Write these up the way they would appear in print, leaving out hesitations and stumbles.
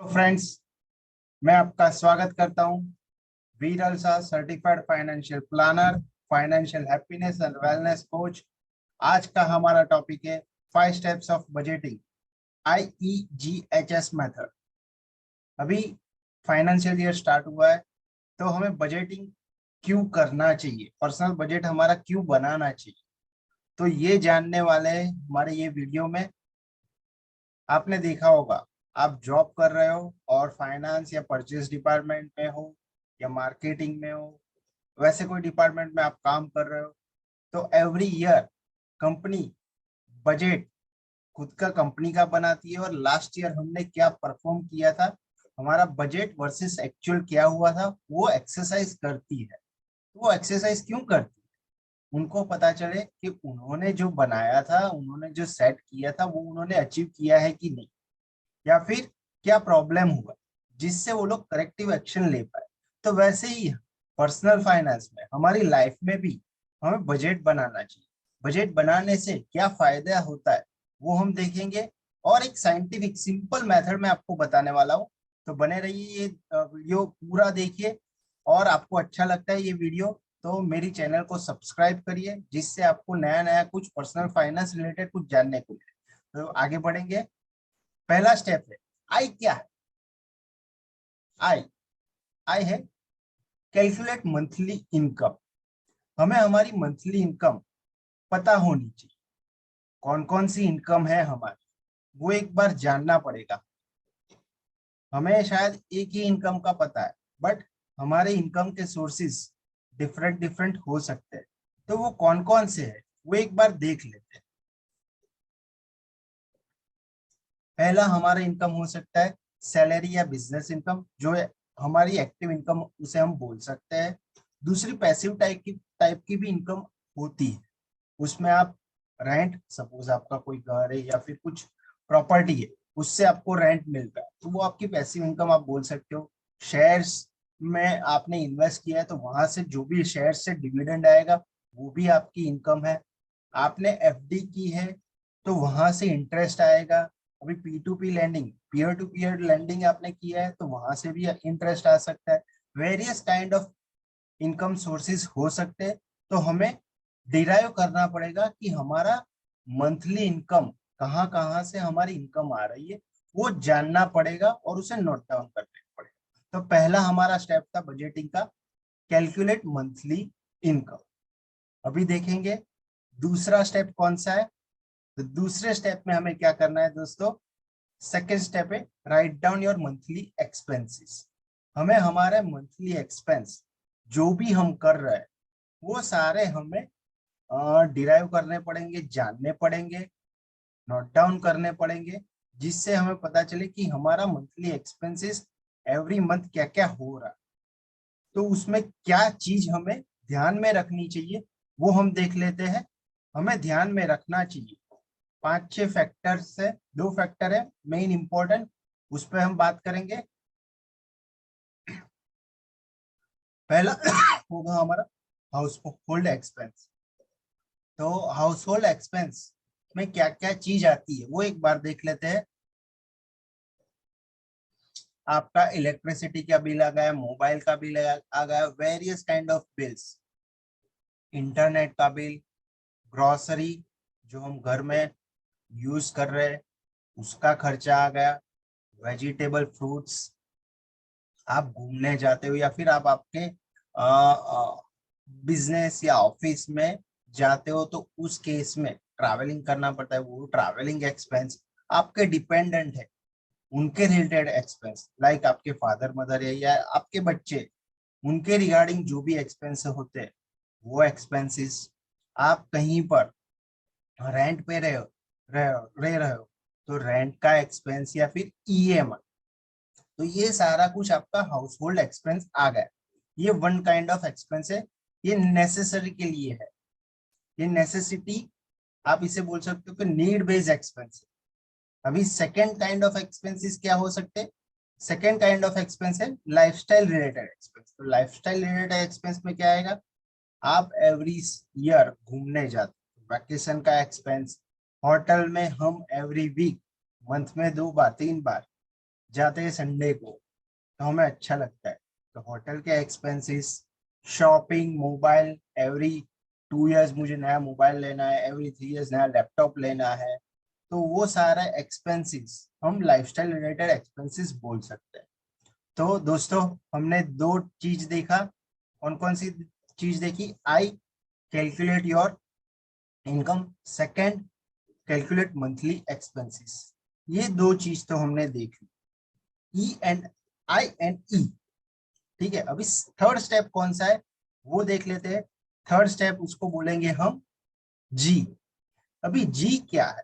तो फ्रेंड्स, मैं आपका स्वागत करता हूं। Veeral Shah, certified financial planner, financial happiness and wellness coach. आज का हमारा टॉपिक है 5 steps of budgeting, IEGHS method. अभी फाइनेंशियल ईयर स्टार्ट हुआ है, तो हमें बजटिंग क्यों करना चाहिए, पर्सनल बजट हमारा क्यों बनाना चाहिए, तो ये जानने वाले हैं हमारे ये वीडियो में। आपने देखा होगा, आप जॉब कर रहे हो और फाइनेंस या परचेज डिपार्टमेंट में हो या मार्केटिंग में हो, वैसे कोई डिपार्टमेंट में आप काम कर रहे हो, तो एवरी ईयर कंपनी बजट खुद का कंपनी का बनाती है और लास्ट ईयर हमने क्या परफॉर्म किया था, हमारा बजट वर्सेस एक्चुअल क्या हुआ था, वो एक्सरसाइज करती है। तो वो एक्सरसाइज क्यों करती है? उनको पता चले कि उन्होंने जो बनाया था, उन्होंने जो सेट किया था, वो उन्होंने अचीव किया है कि नहीं, या फिर क्या प्रॉब्लम हुआ जिससे वो लोग करेक्टिव एक्शन ले पाए। तो वैसे ही पर्सनल फाइनेंस में, हमारी लाइफ में भी हमें बजट बनाना चाहिए। बजट बनाने से क्या फायदा होता है वो हम देखेंगे, और एक साइंटिफिक सिंपल मेथड में आपको बताने वाला हूँ। तो बने रहिए, ये वीडियो पूरा देखिए, और आपको अच्छा लगता है ये वीडियो तो मेरी चैनल को सब्सक्राइब करिए, जिससे आपको नया नया कुछ पर्सनल फाइनेंस रिलेटेड कुछ जानने को मिले। तो आगे बढ़ेंगे। पहला स्टेप है, आई क्या है? आई आई है कैलकुलेट मंथली इनकम। हमें हमारी मंथली इनकम पता होनी चाहिए। कौन कौन सी इनकम है हमारी, वो एक बार जानना पड़ेगा। हमें शायद एक ही इनकम का पता है, बट हमारे इनकम के सोर्सेस डिफरेंट डिफरेंट हो सकते हैं। तो वो कौन कौन से है वो एक बार देख लेते हैं। पहला हमारा इनकम हो सकता है सैलरी या बिजनेस इनकम, जो है हमारी एक्टिव इनकम, उसे हम बोल सकते हैं। दूसरी पैसिव टाइप की भी इनकम होती है। उसमें आप रेंट, सपोज आपका कोई घर है या फिर कुछ प्रॉपर्टी है, उससे आपको रेंट मिलता है, तो वो आपकी पैसिव इनकम आप बोल सकते हो। शेयर्स में आपने इन्वेस्ट किया है, तो वहां से जो भी शेयर से डिविडेंड आएगा वो भी आपकी इनकम है। आपने FD की है तो वहां से इंटरेस्ट आएगा। अभी P2P lending, peer to peer lending आपने किया है, तो वहां से भी इंटरेस्ट आ सकता है। Various kind of income sources हो सकते हैं। तो हमें डिराइव करना पड़ेगा कि हमारा मंथली इनकम कहाँ कहाँ से हमारी इनकम आ रही है, वो जानना पड़ेगा और उसे नोट डाउन करना पड़ेगा। तो पहला हमारा स्टेप था बजटिंग का, कैलकुलेट मंथली इनकम। अभी देखेंगे दूसरा स्टेप कौन सा है। तो दूसरे स्टेप में हमें क्या करना है दोस्तों, सेकेंड स्टेप है write down your monthly expenses. हमें हमारे मंथली एक्सपेंस जो भी हम कर रहे हैं वो सारे हमें डिराइव करने पड़ेंगे, जानने पड़ेंगे, नोट डाउन करने पड़ेंगे, जिससे हमें पता चले कि हमारा मंथली एक्सपेंसेस एवरी मंथ क्या क्या हो रहा है। तो उसमें क्या चीज हमें ध्यान में रखनी चाहिए वो हम देख लेते हैं। हमें ध्यान में रखना चाहिए 5-6 फैक्टर से, 2 फैक्टर है मेन इंपॉर्टेंट, उस पर हम बात करेंगे। पहला होगा हमारा हाउस होल्ड एक्सपेंस। तो हाउस होल्ड एक्सपेंस में क्या क्या चीज आती है वो एक बार देख लेते हैं। आपका इलेक्ट्रिसिटी का बिल आ गया, मोबाइल का बिल आ गया, various kind of bills, internet का बिल, ग्रोसरी जो हम घर में यूज कर रहे हैं उसका खर्चा आ गया, वेजिटेबल फ्रूट्स, आप घूमने जाते हो या फिर आप आपके बिजनेस या ऑफिस में जाते हो, तो उस केस में ट्रैवलिंग करना पड़ता है, वो ट्रैवलिंग एक्सपेंस आपके डिपेंडेंट है, उनके रिलेटेड एक्सपेंस, लाइक आपके फादर मदर है या आपके बच्चे, उनके रिगार्डिंग जो भी एक्सपेंस होते हैं वो एक्सपेंसेस। आप कहीं पर रेंट पे रह रहे हो तो रेंट का एक्सपेंस या फिर EMI। तो ये सारा कुछ आपका हाउस होल्ड एक्सपेंस आ गया। ये वन काइंड ऑफ एक्सपेंस है, ये नेसेसरी के लिए है, ये नेसेसिटी आप इसे बोल सकते हो कि नीड बेस्ड एक्सपेंस है। अभी सेकेंड काइंड ऑफ एक्सपेंसेस क्या हो सकते हैं? सेकेंड काइंड ऑफ एक्सपेंस है लाइफस्टाइल रिलेटेड एक्सपेंस। तो लाइफस्टाइल रिलेटेड एक्सपेंस में क्या आएगा, आप एवरी ईयर घूमने जाते हो, वैकेशन का एक्सपेंस, होटल में हम एवरी वीक, मंथ में 2 बार 3 बार जाते हैं संडे को तो हमें अच्छा लगता है, तो होटल के expenses, shopping, mobile, every 2 years मुझे नया मोबाइल लेना है, एवरी 3 इयर्स नया लैपटॉप लेना है, तो वो सारा एक्सपेंसेस हम लाइफस्टाइल रिलेटेड एक्सपेंसेस बोल सकते हैं। तो दोस्तों हमने दो चीज देखा, कौन कौन सी चीज देखी? I, calculate your income, second calculate monthly expenses. ये दो चीज तो हमने देख ली, ई एंड आई एंड ई। ठीक है, अभी थर्ड स्टेप कौन सा है वो देख लेते हैं। थर्ड स्टेप उसको बोलेंगे हम जी। अभी जी क्या है?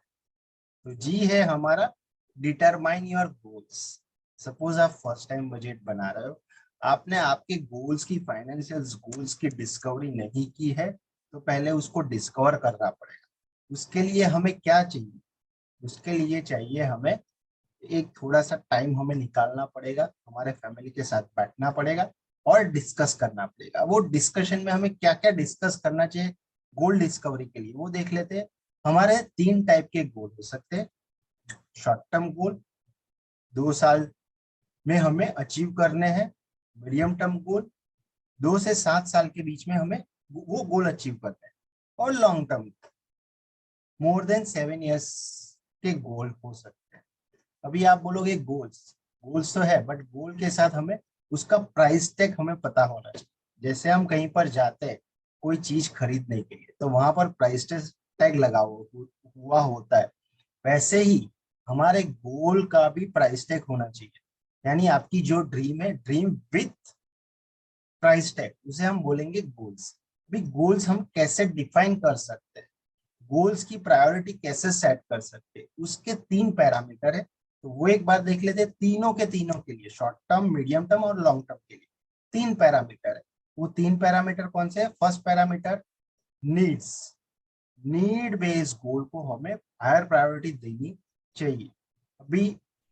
तो जी है हमारा डिटरमाइन योर गोल्स। सपोज आप फर्स्ट टाइम बजट बना रहे हो, आपने आपके गोल्स की, फाइनेंशियल गोल्स की डिस्कवरी नहीं की है, तो पहले उसको डिस्कवर करना पड़ेगा। उसके लिए हमें क्या चाहिए? उसके लिए चाहिए हमें एक थोड़ा सा टाइम हमें निकालना पड़ेगा, हमारे फैमिली के साथ बैठना पड़ेगा और डिस्कस करना पड़ेगा। वो डिस्कशन में हमें क्या क्या डिस्कस करना चाहिए गोल डिस्कवरी के लिए वो देख लेते हैं। हमारे 3 टाइप के गोल हो सकते हैं। शॉर्ट टर्म गोल, 2 साल में हमें अचीव करने हैं। मीडियम टर्म गोल, 2 से 7 साल के बीच में हमें वो गोल अचीव करने हैं। और long term, more than 7 years के गोल हो सकते हैं। अभी आप बोलोगे गोल्स, गोल्स तो है, बट गोल के साथ हमें उसका प्राइस टैग हमें पता होना चाहिए। जैसे हम कहीं पर जाते हैं कोई चीज खरीदने के लिए, तो वहां पर प्राइस टैग लगा हुआ होता है। वैसे ही हमारे गोल का भी प्राइस टैग होना चाहिए। यानी आपकी जो ड्रीम है, ड्रीम विथ प्राइस टैग, उसे हम बोलेंगे गोल्स। अभी गोल्स हम कैसे डिफाइन कर सकते हैं, गोल्स की प्रायोरिटी कैसे सेट कर सकते हैं, उसके 3 पैरामीटर है। तो वो एक बार देख लेते हैं, तीनों के तीनों के लिए, शॉर्ट टर्म, मीडियम टर्म और लॉन्ग टर्म के लिए 3 पैरामीटर है। वो 3 पैरामीटर कौन से है? First parameter needs, need based goal को हमें हायर प्रायोरिटी देनी चाहिए। अभी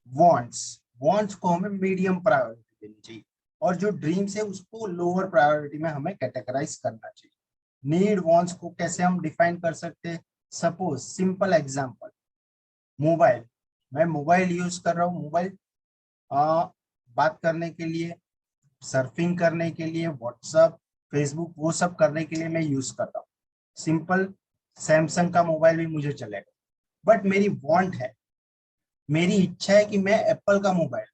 वांट्स, वांट्स को हमें मीडियम प्रायोरिटी देनी चाहिए, और जो ड्रीम्स है उसको लोअर प्रायोरिटी में हमें कैटेगराइज करना चाहिए। नीड वांट्स को कैसे हम डिफाइन कर सकते हैं? सपोज सिंपल एग्जांपल, मोबाइल, मैं मोबाइल यूज कर रहा हूँ, मोबाइल बात करने के लिए, सर्फिंग करने के लिए, व्हाट्सएप, फेसबुक, वो सब करने के लिए मैं यूज करता हूँ। सिंपल सैमसंग का मोबाइल भी मुझे चलेगा। बट मेरी वांट है, मेरी इच्छा है कि मैं एप्पल का मोबाइल,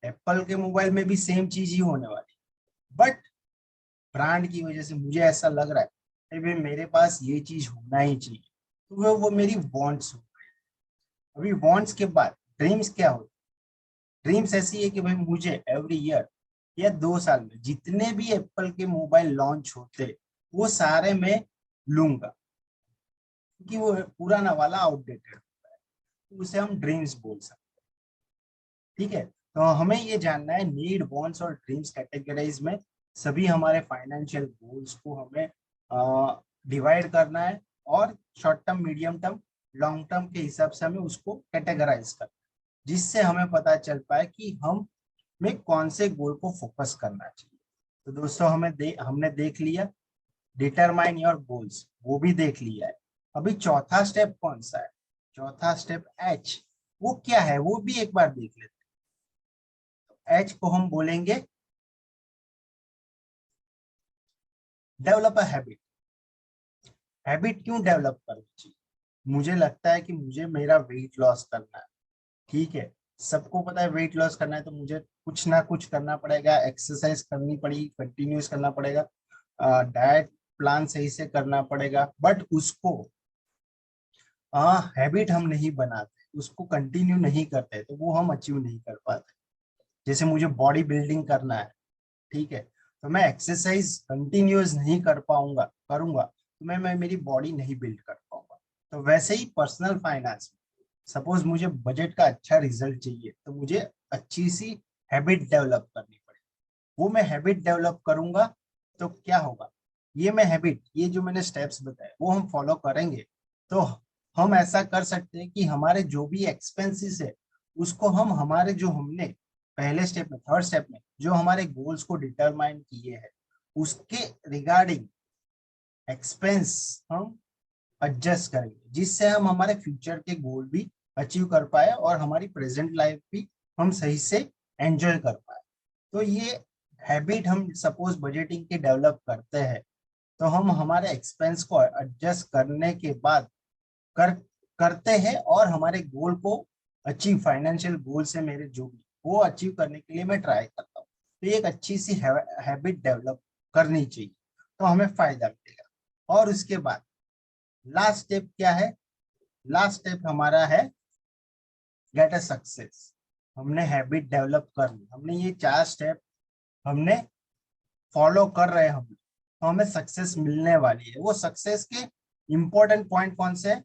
एप्पल के मोबाइल में भी सेम चीज ही होने वाली, बट ब्रांड की वजह से मुझे ऐसा लग रहा है कि भाई मेरे पास ये चीज होना ही चाहिए, तो वो मेरी वांट्स हो। अभी वांट्स के बाद ड्रीम्स क्या होती है? ड्रीम्स ऐसी है कि भाई मुझे एवरी ईयर या 2 साल में जितने भी एप्पल के मोबाइल लॉन्च होते वो सारे मैं लूंगा, क्योंकि वो पुराना वाला आउटडेटेड होता है, तो उसे हम ड्रीम्स बोल सकते हैं। ठीक है, तो हमें ये जानना है नीड, वांट्स और ड्रीम्स कैटेगराइज में सभी हमारे फाइनेंशियल गोल्स को हमें डिवाइड करना है, और short term, medium term, long term के हिसाब से हमें उसको कैटेगराइज करना है, जिससे हमें पता चल पाए कि हम में कौन से गोल को फोकस करना चाहिए। तो दोस्तों हमने देख लिया डिटरमाइन योर गोल्स, वो भी देख लिया है। अभी चौथा स्टेप कौन सा है? चौथा स्टेप एच, वो क्या है वो भी एक बार देख लेते हैं। एच को हम बोलेंगे डेवलप अ हैबिट। हैबिट क्यों डेवलप करनी चाहिए? मुझे लगता है कि मुझे मेरा वेट लॉस करना है। ठीक है, सबको पता है वेट लॉस करना है, तो मुझे कुछ ना कुछ करना पड़ेगा, एक्सरसाइज करनी पड़ेगी, कंटिन्यूस करना पड़ेगा, डाइट प्लान सही से करना पड़ेगा, बट उसको हैबिट हम नहीं बनाते, उसको कंटिन्यू नहीं करते, तो वो हम अचीव नहीं कर पाते। जैसे मुझे बॉडी बिल्डिंग करना है, ठीक है, तो मैं एक्सरसाइज कंटिन्यूस नहीं कर पाऊंगा, करूंगा तो मैं मेरी बॉडी नहीं बिल्ड कर पाऊंगा। तो वैसे ही पर्सनल फाइनेंस, सपोज मुझे बजट का अच्छा रिजल्ट चाहिए, तो मुझे अच्छी सी हैबिट डेवलप करनी पड़ेगी। वो मैं हैबिट डेवलप करूंगा तो क्या होगा, ये मैं हैबिट, ये जो मैंने स्टेप्स बताए वो हम फॉलो करेंगे, तो हम ऐसा कर सकते हैं कि हमारे जो भी एक्सपेंसेस है उसको हम, हमारे जो हमने पहले स्टेप में, थर्ड स्टेप में जो हमारे गोल्स को डिटरमाइन किए हैं उसके रिगार्डिंग एक्सपेंस हम एडजस्ट करेंगे, जिससे हम हमारे फ्यूचर के गोल भी अचीव कर पाए और हमारी प्रेजेंट लाइफ भी हम सही से एंजॉय कर पाए। तो ये हैबिट हम सपोज बजटिंग की डेवलप करते हैं, तो हम हमारे एक्सपेंस को एडजस्ट करने के बाद कर करते हैं और हमारे गोल को अचीव, फाइनेंशियल गोल से मेरे जो भी वो अचीव करने के लिए मैं ट्राई करता हूँ। तो ये एक अच्छी सी हैबिट डेवलप करनी चाहिए, तो हमें फायदा मिलेगा। और उसके बाद लास्ट स्टेप क्या है? लास्ट स्टेप हमारा है गेट अ सक्सेस। हमने हैबिट डेवलप कर ली, हमने ये 4 स्टेप हमने फॉलो कर रहे हैं हम, तो हमें सक्सेस मिलने वाली है। वो सक्सेस के इंपॉर्टेंट पॉइंट कौन से है?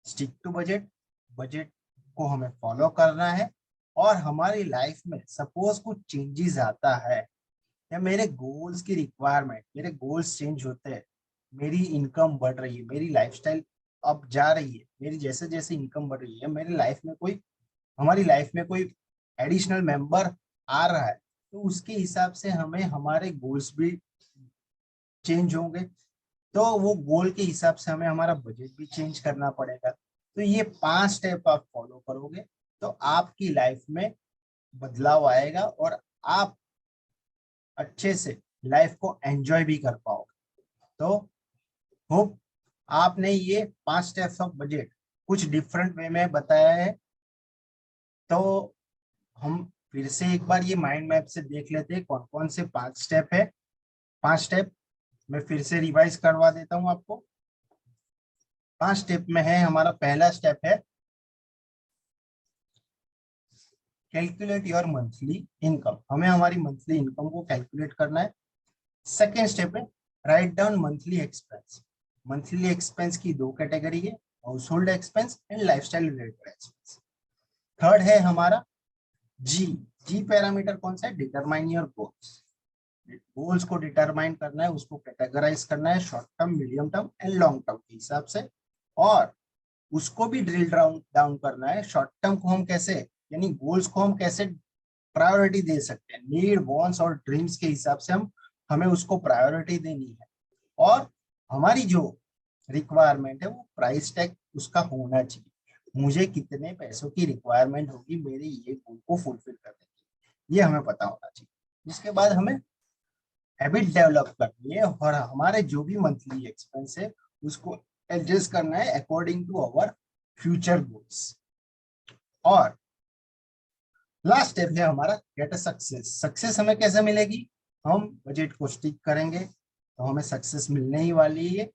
स्टिक टू बजट, बजट को हमें फॉलो करना है। और हमारी लाइफ में सपोज कुछ चेंजेस आता है या मेरे गोल्स की रिक्वायरमेंट, मेरे गोल्स चेंज होते हैं, मेरी इनकम बढ़ रही है, मेरी लाइफस्टाइल अब जा रही है, मेरी जैसे जैसे इनकम बढ़ रही है, मेरी लाइफ में कोई, हमारी लाइफ में कोई एडिशनल मेंबर आ रहा है, तो उसके हिसाब से हमें हमारे गोल्स भी चेंज होंगे। तो वो गोल के हिसाब से हमें हमारा बजट भी चेंज करना पड़ेगा। तो ये 5 स्टेप आप फॉलो करोगे तो आपकी लाइफ में बदलाव आएगा और आप अच्छे से लाइफ को एंजॉय भी कर पाओगे। तो होप आपने ये 5 स्टेप्स ऑफ बजट कुछ डिफरेंट वे में बताया है। तो हम फिर से एक बार ये माइंड मैप से देख लेते हैं कौन कौन से 5 स्टेप है। 5 स्टेप मैं फिर से रिवाइज करवा देता हूँ आपको। 5 स्टेप में है, हमारा पहला स्टेप है कैलकुलेट योर मंथली इनकम। हमें हमारी मंथली इनकम को कैलकुलेट करना है। सेकेंड स्टेप है write down monthly expense. Monthly expense की 2 कैटेगरी है, house hold expense and lifestyle related expense. Third है हमारा जी। जी पैरामीटर कौन सा है? Determine your goals. गोल्स को डिटरमाइन करना है, उसको कैटेगराइज करना है short term, medium term and long term के हिसाब से। और उसको भी ड्रिल डाउन करना है। शॉर्ट टर्म को हम कैसे, यानी गोल्स को हम कैसे प्रायोरिटी दे सकते हैं, नीड, वांट्स और ड्रीम्स के हिसाब से हम हमें उसको प्रायोरिटी देनी है। और हमारी जो रिक्वायरमेंट है वो प्राइस टैग उसका होना चाहिए। मुझे कितने पैसों की रिक्वायरमेंट होगी मेरे ये गोल को फुलफिल करने की, ये हमें पता होना चाहिए। इसके बाद हमें हैबिट डेवलप करनी है और हमारे जो भी मंथली एक्सपेंस है उसको एडजस्ट करना है according to our future goals. और लास्ट स्टेप है हमारा गेट अ सक्सेस। सक्सेस हमें कैसे मिलेगी? हम बजट को स्टिक करेंगे तो हमें सक्सेस मिलने ही वाली है।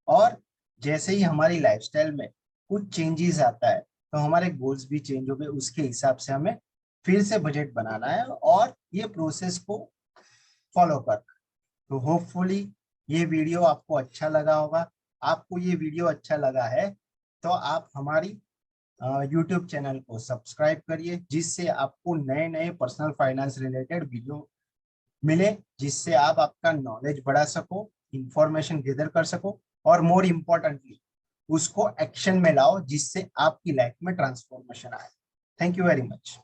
और जैसे ही हमारी लाइफस्टाइल में कुछ चेंजेस आता है तो हमारे गोल्स भी चेंज हो गए, उसके हिसाब से हमें फिर से बजट बनाना है और ये प्रोसेस को फॉलो करना है। तो होपफुली ये वीडियो आपको अच्छा लगा होगा। आपको ये वीडियो अच्छा लगा है तो आप हमारी यूट्यूब चैनल को सब्सक्राइब करिए, जिससे आपको नए नए पर्सनल फाइनेंस रिलेटेड वीडियो मिले, जिससे आप आपका नॉलेज बढ़ा सको, इंफॉर्मेशन गैदर कर सको और मोर इम्पोर्टेंटली उसको एक्शन में लाओ, जिससे आपकी लाइफ में ट्रांसफॉर्मेशन आए। Thank you very much.